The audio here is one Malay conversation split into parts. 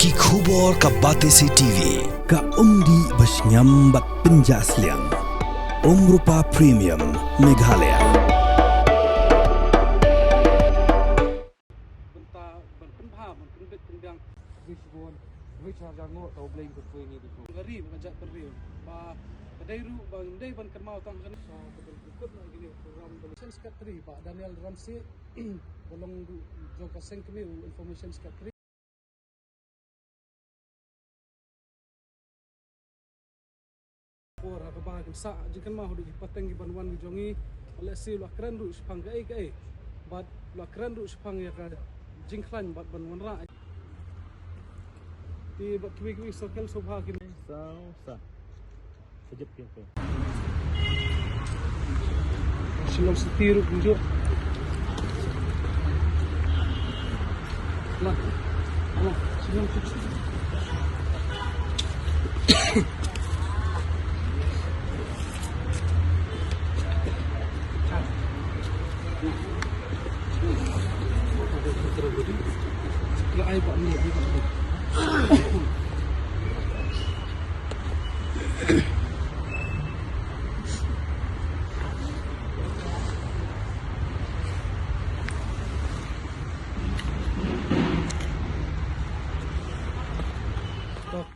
Ki khubor ka Batesi TV ka umdi basnyambak penjaslian Rupa Premium Meghalaya. Benta berpenha berpendek pendang Wisbon Richard Jango tau blame ke tu ini tu. Gari mengajak beriu. Ba kadairu bang dai ban kermau tang kan so betul lagi gini program information secretary Pak Daniel Ramsey bolong joka seng kami information secretary por ha ba kan sa jikan ma hudu pateng ban wan jongi oleh si la kran ru spang gai bat la kran ru spang ya ka jingklan bat ban wan ra di bat kwi circle sobha ki sa sejep ya pe silong setiru bunjo lah silong cuci Kira ai pak ni di tersebut.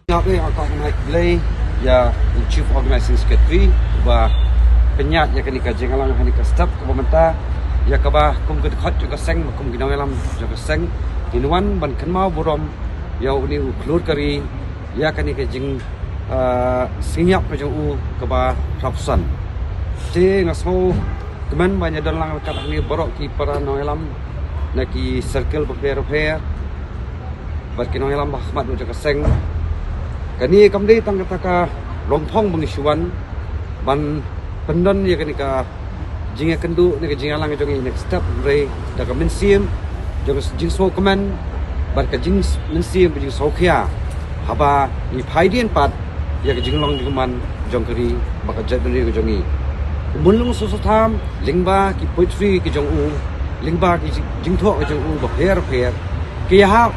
Ngapi akak naik belai ya Chief Organizing Secretary và penyat ya kini kaji ngalang kini ka staff ke pemerintah ya kabah kum ke dekat juga seng kum kinau alam juga seng inuan ban kenmau borom ya uni keluar kari ya kini kajing sinyap ke jauh kabah rapsan je ngaso teman banyak dalang kat ni borok ki para nau alam naki circle berper bat kinau alam bahmat juga seng kani kamdi tang kata longthong bangisuan ban pendon ya kani ka jinga kendu ni ka jinga lang jong next step re da ka mensim jong jing so command bar ka jing mensim jing so khia haba ni phaidien pat ya ka jing long jing man jong kari ba ka jat ni ka jongi munlung so so tham lingba ki poetry ki jong u lingba ki jing tho ka jong u ba pher ki ha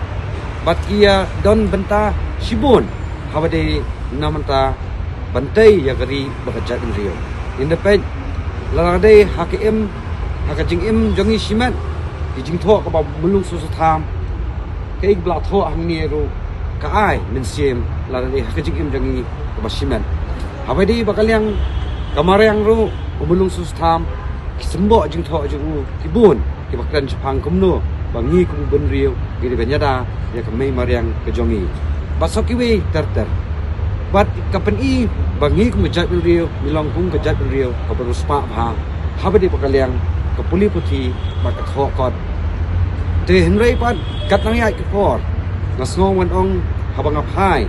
bat kia don benta shibun haba de namanta bantai ya kari ba ka jat ni rio independent lalade hakim hakajing im jongi simat kijing tho ka ba mulung su su tham ke ik bla tho ang ni ro ka ai min sim lalade hakajing im jongi ka ba simat habadi bakal yang kamare yang ro mulung su su tham kisembo jing tho jing kibun ki bakran chapang kumno bangi kum bun riu ki de benyada ya ka mai mariang ka jongi basokiwi ter bat kapan i bangi ku jat rio milong kung ke jat rio ka beruspa bha habadi pakaliang ka puli puthi ba ka tho kot te henrei pat kat nang ya ki por ngasngong wan ong habang aphai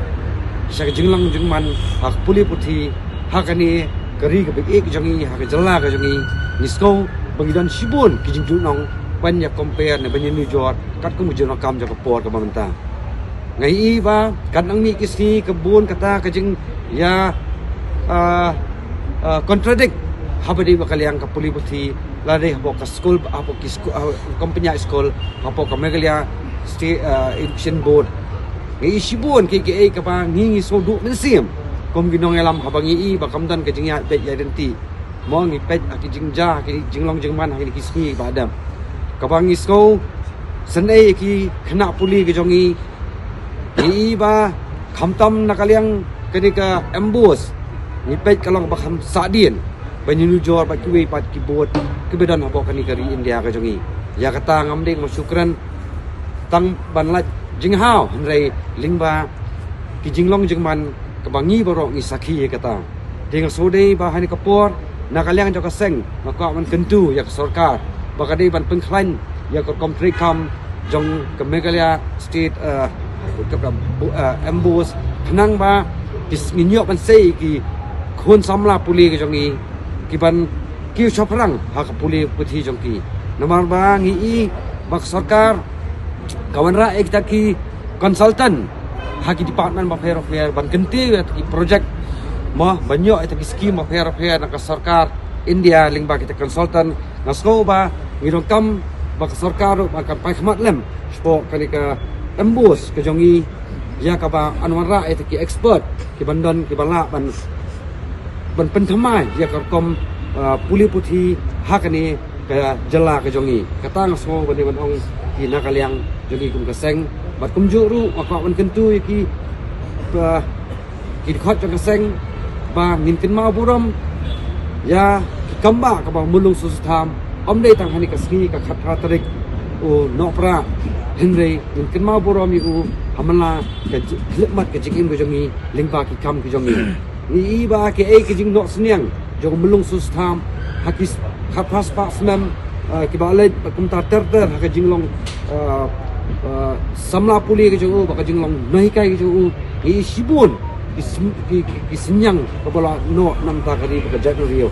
syak jinglang jingman ha puli puthi ha kani kari ka big ek jangi ha ka jalla ka jangi nisko bangidan sibun ki jing nong ban ya compare ne banyi new york kat ku mujun kam ja ka por ka bamanta ngai i ba kat nang mi kisni kebun kata kajing ya contradict habadi bakal yang ka puli puthi lade hapo ka school hapo ki company school hapo ka Meghalaya state education board ngai sibun ke ka ba ngi so du mensim kom ginong elam habang i ba kamdan kajing ya pet identity mo ngi pet akijing ja ki jinglong jingman ki kisni ba adam ka bang isko sanai ki khana puli ke jongi iba kamtam nakaliang kenika embus nipet kalong bakam sadien banyunu jor bat kiwe pat kibot kebedan apa kanika ri India ka jongi ya kata ngamding masyukran tang banlat jinghao henrei lingba ki jinglong jingman kebangi borok ni sakhi kata ding sode ba hani kapor nakaliang joka seng maka man kentu ya sarkar bakade ban pengklan ya ko kontri kam jong ke Meghalaya state embus penang ba bisminyok ban sei ki khun samla puli ke jongi ki ban ki choprang ha ka puli puthi jongki namar ba ngi i bak sarkar kawan ra ek taki consultant ha ki department of fair ban kenti ki project mo banyo eta ki scheme of fair na ka sarkar India lingba kita consultant ngasko ba ngirong kam bak sarkar ba ka pakhmat lem spo kanika embus ke jongi ya kaba anwara itu ki expert ki bandon ki bala ban penthamai ya kom puli puthi hakani ka jala ka jongi kata ngasmo bani ban ong ki nakaliang jongi kum kaseng bat kum juru akak ban kentu ki ki khot jong kaseng ba ngin kin ma buram ya ki kamba ka ba mulung sustham om dei tang hani kasni ka khatha tarik o nopra henry ngin kin ma buram yu hamala ka khlemat ka jikin ko jongi lingba ki kam ki jongi ni ba ke e ki jing no sniang jong mulung sustham hakis khapas pa snam ki ba le kum ta ter ha jinglong samla puli ke jong ba ka jinglong nahi kai ke jong i sibun ki senyang kepala no nam ta kali ka jat rio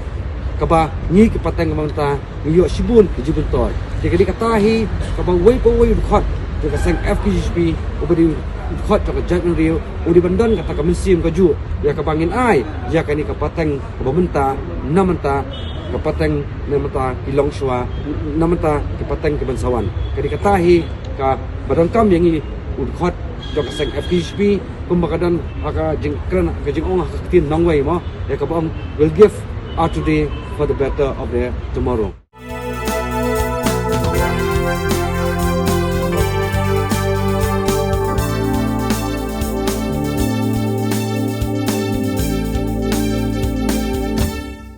kaba ni ki patang kamanta yo sibun ki jibun toy jadi katahi kaba wei po wei khot ka sang FKHP obadi khot ka jat rio udi bandan kata ka mensim ka ju ya ka bangin ai ya ka ni ka patang ka bamenta namanta ka patang namanta ilong shwa namanta ki patang ki bansawan kadi katahi ka badan kam yang i ud khot jok sang FKHP kumbakadan aka jingkran ka jingong ka tin nongwei mo ya ka bam will give out today for the better of the tomorrow.